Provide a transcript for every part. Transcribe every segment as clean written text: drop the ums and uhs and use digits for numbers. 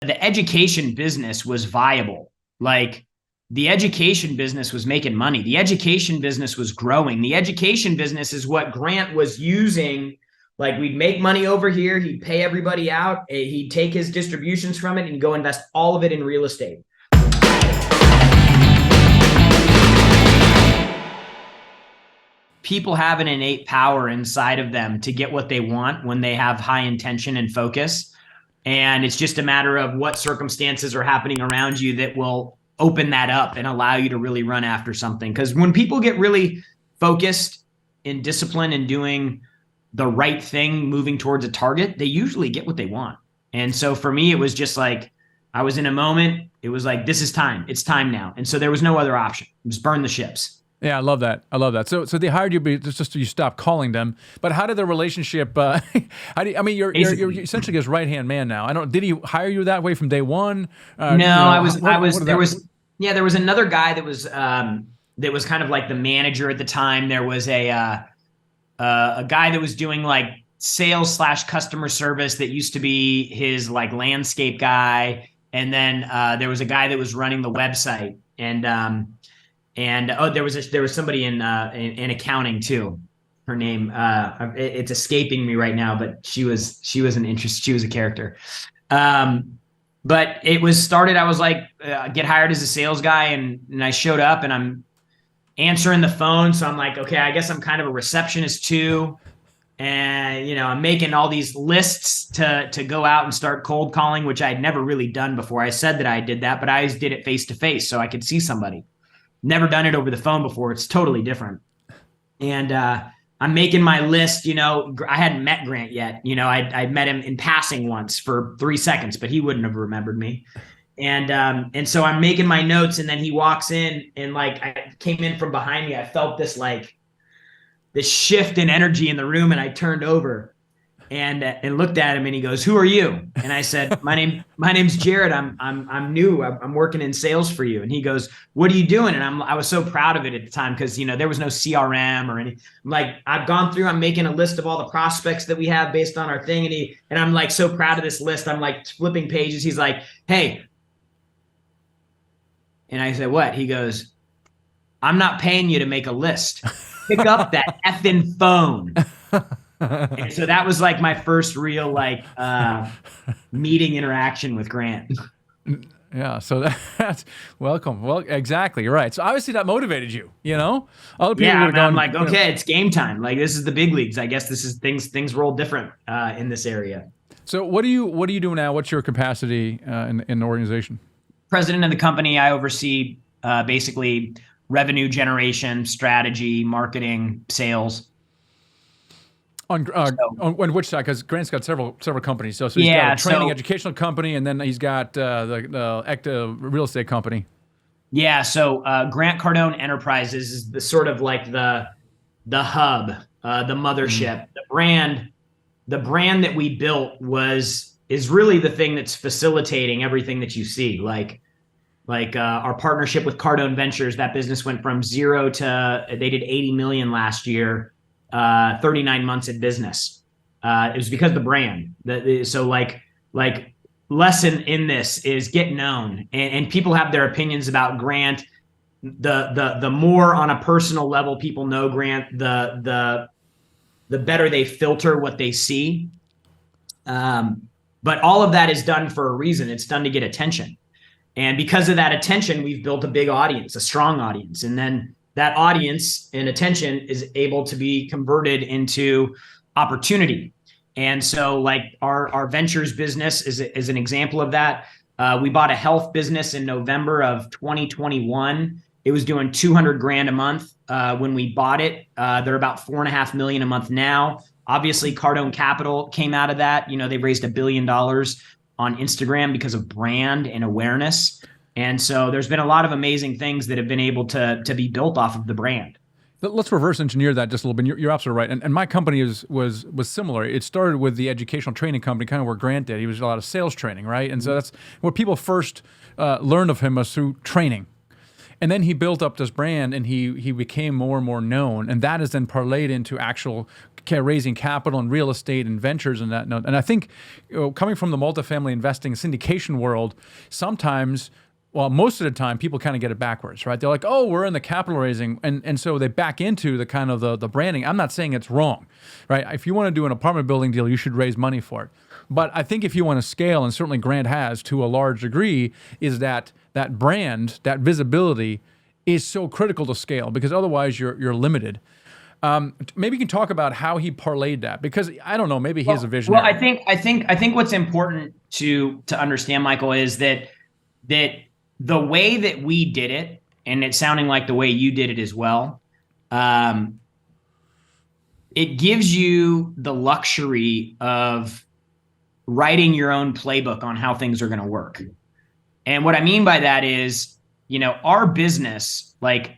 the education business was viable. Like the education business was making money. The education business was growing. The education business is what Grant was using. Like we'd make money over here. He'd pay everybody out. He'd take his distributions from it and go invest all of it in real estate. People have an innate power inside of them to get what they want when they have high intention and focus. And it's just a matter of what circumstances are happening around you that will open that up and allow you to really run after something. Because when people get really focused and disciplined and doing the right thing, moving towards a target, they usually get what they want. And so for me, it was just like, I was in a moment. It was like, this is time. It's time now. And so there was no other option. Just burn the ships. Yeah, I love that. I love that. So they hired you, but it's just you stopped calling them. But how did the relationship? You're essentially his right hand man now. Did he hire you that way from day one? No, I was. There was another guy that was kind of like the manager at the time. There was a guy that was doing like sales / customer service that used to be his like landscape guy, and then there was a guy that was running the website, and there was somebody in accounting too. Her name it's escaping me right now, but she was a character. But it was started. I was like, get hired as a sales guy, and I showed up and I'm answering the phone. So I'm like, okay, I guess I'm kind of a receptionist too. And, I'm making all these lists to go out and start cold calling, which I had never really done before. I said that I did that, but I always did it face to face so I could see somebody. Never done it over the phone before. It's totally different. And I'm making my list. I hadn't met Grant yet. I'd met him in passing once for 3 seconds, but he wouldn't have remembered me. And so I'm making my notes, and then he walks in, and like I came in from behind me. I felt this shift in energy in the room, and I turned over and looked at him, and he goes, "Who are you?" And I said, "My name's Jarrod. I'm new. I'm working in sales for you." And he goes, "What are you doing?" And I was so proud of it at the time because there was no CRM or any. I'm like, I've gone through. I'm making a list of all the prospects that we have based on our thing, and I'm like so proud of this list. I'm like flipping pages. He's like, "Hey," and I said, "What?" He goes, "I'm not paying you to make a list. Pick up that effing phone." And so that was like my first real meeting interaction with Grant. Yeah, so that's welcome. Well, exactly, you're right. So obviously that motivated you. Other people. Yeah, I'm like, okay, it's game time. Like this is the big leagues. I guess this is things roll different in this area. So what do you do now? What's your capacity in the organization? President of the company. I oversee basically revenue generation, strategy, marketing, sales. On which side? Because Grant's got several companies. So he's got a training educational company, and then he's got the real estate company. Yeah. So Grant Cardone Enterprises is the sort of like the hub, the mothership, the brand that we built is really the thing that's facilitating everything that you see. Like our partnership with Cardone Ventures, that business went from 0 to they did 80 million last year. 39 months in business. It was because of the brand. So lesson in this is get known, and people have their opinions about Grant. The more on a personal level people know Grant, the better they filter what they see. But all of that is done for a reason. It's done to get attention, and because of that attention, we've built a big audience, a strong audience, and then that audience and attention is able to be converted into opportunity. And so like our ventures business is an example of that. We bought a health business in November of 2021. It was doing 200 grand a month when we bought it. They're about 4.5 million a month now. Obviously Cardone Capital came out of that. They've raised $1 billion on Instagram because of brand and awareness. And so there's been a lot of amazing things that have been able to be built off of the brand. Let's reverse engineer that just a little bit. You're absolutely right. And my company was similar. It started with the educational training company, kind of where Grant did. He was a lot of sales training, right? And so that's where people first learned of him was through training. And then he built up this brand, and he became more and more known. And that is then parlayed into actual raising capital and real estate and ventures and that. And I think coming from the multifamily investing syndication world, sometimes, well, most of the time, people kind of get it backwards, right? They're like, oh, we're in the capital raising. And so they back into the kind of the branding. I'm not saying it's wrong, right? If you want to do an apartment building deal, you should raise money for it. But I think if you want to scale, and certainly Grant has to a large degree, is that brand, that visibility is so critical to scale, because otherwise you're limited. Maybe you can talk about how he parlayed that, because I don't know, maybe he has a vision. Well, I think what's important to understand, Michael, is that the way that we did it, and it's sounding like the way you did it as well, it gives you the luxury of writing your own playbook on how things are going to work. And what I mean by that is, our business, like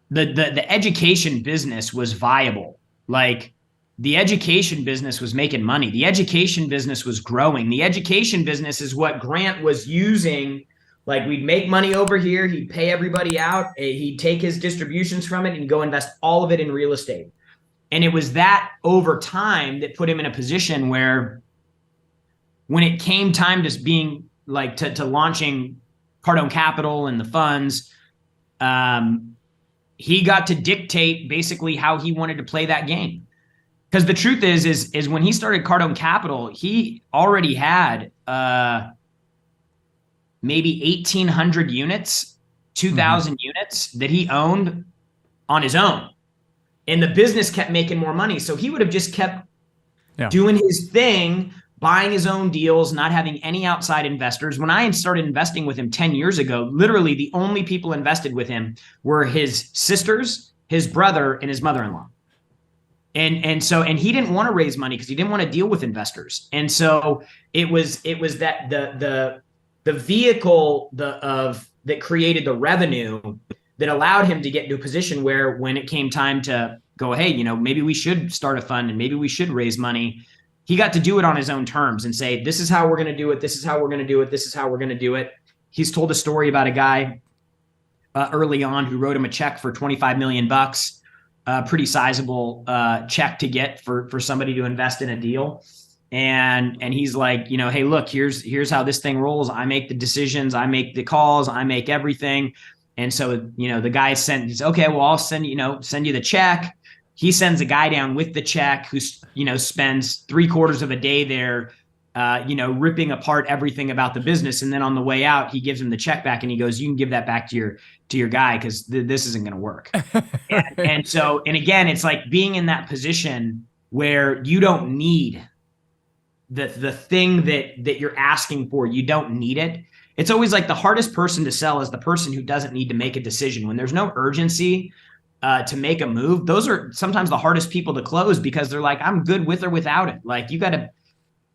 the education business was viable. Like the education business was making money. The education business was growing. The education business is what Grant was using. Like, we'd make money over here. He'd pay everybody out. He'd take his distributions from it and go invest all of it in real estate. And it was that over time that put him in a position where when it came time to being like to launching Cardone Capital and the funds, he got to dictate basically how he wanted to play that game. Because the truth is when he started Cardone Capital, he already had maybe 1,800 units, 2,000 units that he owned on his own. And the business kept making more money. So he would have just kept doing his thing, buying his own deals, not having any outside investors. When I started investing with him 10 years ago, literally the only people invested with him were his sisters, his brother, and his mother-in-law. And he didn't want to raise money because he didn't want to deal with investors. And so it was that the vehicle that created the revenue that allowed him to get into a position where when it came time to go, hey, maybe we should start a fund and maybe we should raise money, he got to do it on his own terms and say, this is how we're going to do it. This is how we're going to do it. This is how we're going to do it. He's told a story about a guy early on who wrote him a check for $25 million, pretty sizable check to get for somebody to invest in a deal. And he's like, hey, look, here's how this thing rolls. I make the decisions. I make the calls. I make everything. And so, the guy says, okay, well, I'll send you the check. He sends a guy down with the check who, spends 3/4 of a day there, ripping apart everything about the business. And then on the way out, he gives him the check back and he goes, you can give that back to your guy, because this isn't going to work. and again, it's like being in that position where you don't need the thing that you're asking for. You don't need it. It's always like the hardest person to sell is the person who doesn't need to make a decision. When there's no urgency to make a move, those are sometimes the hardest people to close, because they're like, I'm good with or without it. Like, you got to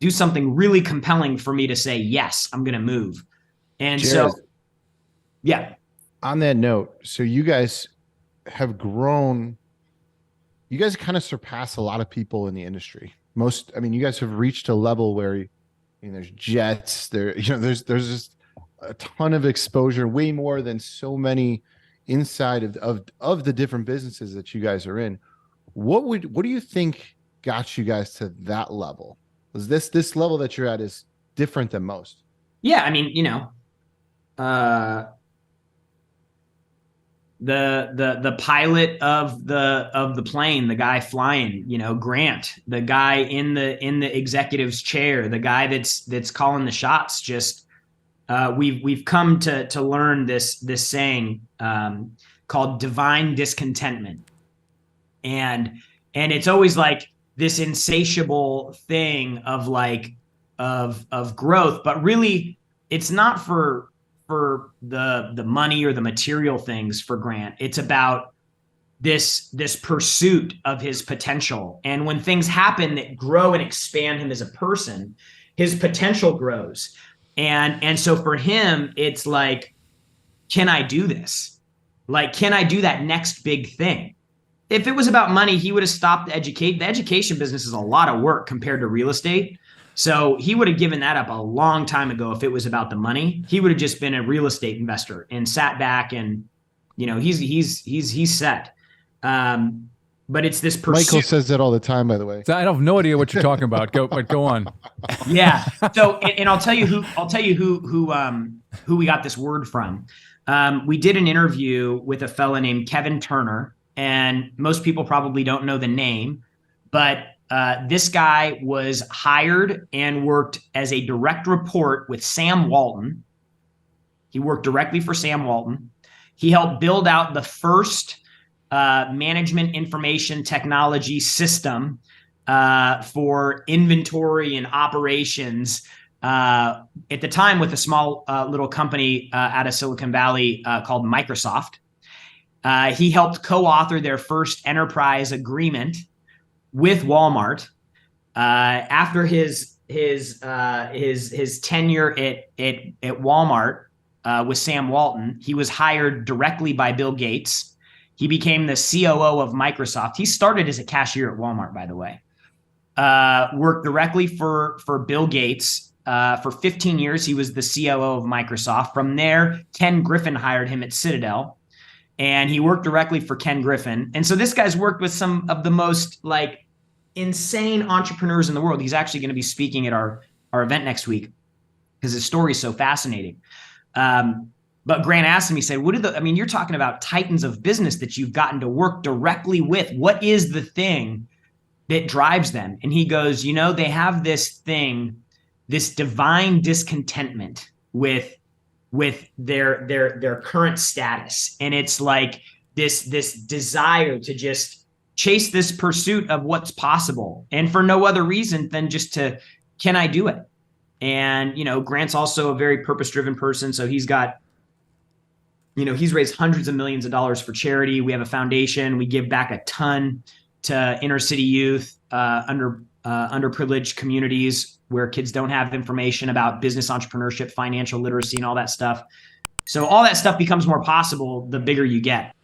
do something really compelling for me to say, yes, I'm going to move. And Jarrod, so, yeah. On that note, so you guys have grown, you guys kind of surpass a lot of people in the industry. You guys have reached a level where, there's jets there, there's just a ton of exposure, way more than so many inside of the different businesses that you guys are in. What do you think got you guys to that level? Is this level that you're at is different than most? Yeah. The pilot of the plane, the guy flying, Grant, the guy in the executive's chair, the guy that's calling the shots. Just we've come to learn this saying called divine discontentment, and it's always like this insatiable thing of growth, but really it's not for the money or the material things for Grant. It's about this pursuit of his potential. And when things happen that grow and expand him as a person, his potential grows. And so for him, it's like, can I do this? Like, can I do that next big thing? If it was about money, he would have stopped the education business is a lot of work compared to real estate. So he would have given that up a long time ago. If it was about the money, he would have just been a real estate investor and sat back and, he's set. but it's this pursuit. Michael says that all the time, by the way. So I have no idea what you're talking about. Go on. Yeah. So, and I'll tell you who we got this word from. We did an interview with a fella named Kevin Turner, and most people probably don't know the name, but this guy was hired and worked as a direct report with Sam Walton. He worked directly for Sam Walton. He helped build out the first management information technology system for inventory and operations at the time with a small little company out of Silicon Valley called Microsoft. He helped co-author their first enterprise agreement with Walmart. After his tenure at Walmart with Sam Walton, he was hired directly by Bill Gates. He became the COO of Microsoft. He started as a cashier at Walmart, by the way. Worked directly for Bill Gates. For 15 years, he was the COO of Microsoft. From there, Ken Griffin hired him at Citadel, and he worked directly for Ken Griffin. And so this guy's worked with some of the most like insane entrepreneurs in the world. He's actually going to be speaking at our event next week because his story is so fascinating. But Grant asked him, he said, you're talking about titans of business that you've gotten to work directly with. What is the thing that drives them? And he goes, they have this thing, this divine discontentment with their current status. And it's like this desire to just chase this pursuit of what's possible. And for no other reason than just can I do it? And, Grant's also a very purpose-driven person. So he's got, he's raised hundreds of millions of dollars for charity. We have a foundation. We give back a ton to inner city youth, underprivileged communities where kids don't have information about business entrepreneurship, financial literacy, and all that stuff. So all that stuff becomes more possible the bigger you get.